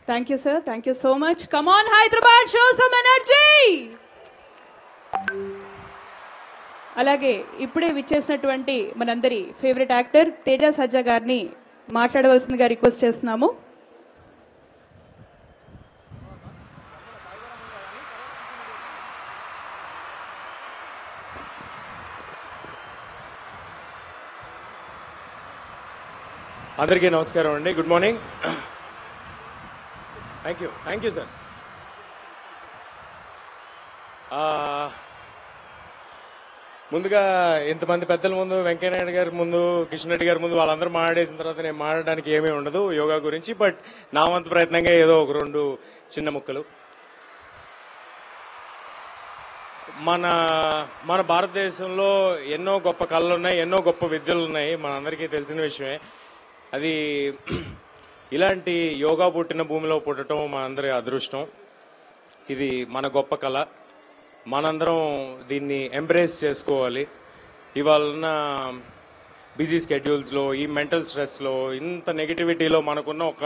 Thank you, sir. Thank you so much. Come on, Hyderabad, show some energy. అలాగే ఇప్పుడే విచ్చేసినటువంటి మనందరి favourite actor Teja సజ్జా గారిని మాట్లాడవలసిందిగా రిక్వెస్ట్ చేస్తున్నాము. అందరికీ నమస్కారం అండి. Good morning. Thank you sir. ముందుగా ఇంతమంది పెద్దల ముందు, వెంకయ్యనాయుడు గారి ముందు, కిషన్ రెడ్డి గారి ముందు వాళ్ళందరూ మాట్లాడేసిన తర్వాత నేను మాట్లాడడానికి ఏమీ ఉండదు యోగా గురించి. బట్ నా వంతు ప్రయత్నంగా ఏదో ఒక 2 చిన్న ముక్కలు. మన భారతదేశంలో ఎన్నో గొప్ప కళలు ఉన్నాయి, ఎన్నో గొప్ప విద్యలు ఉన్నాయి, మనందరికీ తెలిసిన విషయమే. అది ఇలాంటి యోగా పుట్టిన భూమిలో పుట్టడం మనందరి అదృష్టం. ఇది మన గొప్ప కళ. మనందరం దీన్ని ఎంబ్రేస్ చేసుకోవాలి. ఇవాళ బిజీ స్కెడ్యూల్స్లో, ఈ మెంటల్ స్ట్రెస్లో, ఇంత నెగిటివిటీలో మనకున్న ఒక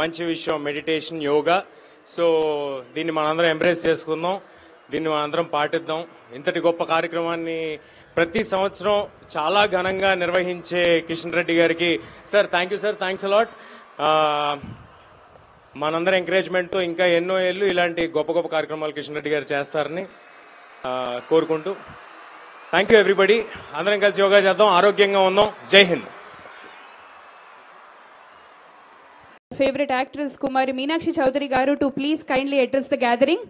మంచి విషయం మెడిటేషన్, యోగా. సో దీన్ని మనందరం ఎంబ్రేస్ చేసుకుందాం, దీన్ని మనందరం పాటిద్దాం. ఇంతటి గొప్ప కార్యక్రమాన్ని ప్రతి సంవత్సరం చాలా ఘనంగా నిర్వహించే కిషన్ రెడ్డి గారికి sir thank you sir, thanks a lot. మనందరం ఎంకరేజ్మెంట్తో ఇంకా ఎన్నో ఏళ్ళు ఇలాంటి గొప్ప గొప్ప కార్యక్రమాలు కిషన్ రెడ్డి గారు చేస్తారని కోరుకుంటూ థ్యాంక్ యూ ఎవ్రీబడి. అందరం కలిసి యోగా చేద్దాం, ఆరోగ్యంగా ఉందాం. జై హింద్. ఫేవరెట్ యాక్ట్రెస్ కుమారి మీనాక్షి చౌదరి గారు to please kindly address the gathering.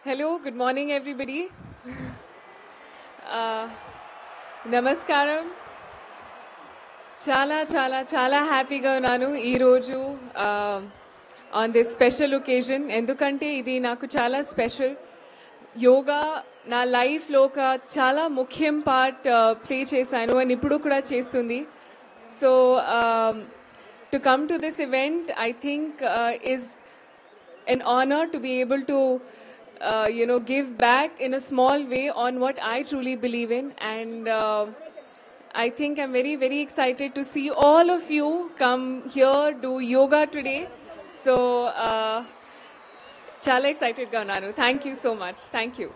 Hello, good morning everybody. Namaskaram. చాలా హ్యాపీగా ఉన్నాను ఈరోజు ఆన్ దిస్ స్పెషల్ ఒకేజన్. ఎందుకంటే ఇది నాకు చాలా స్పెషల్. యోగా నా లైఫ్లో ఒక చాలా ముఖ్యం పార్ట్ ప్లే చేశాను అండ్ ఇప్పుడు కూడా చేస్తుంది. So to come to this event I think is an honor to be able to give back in a small way on what I truly believe in. And I think I'm very, very excited to see all of you come here, do yoga today. So, chala excited ga unnanu. Thank you so much. Thank you.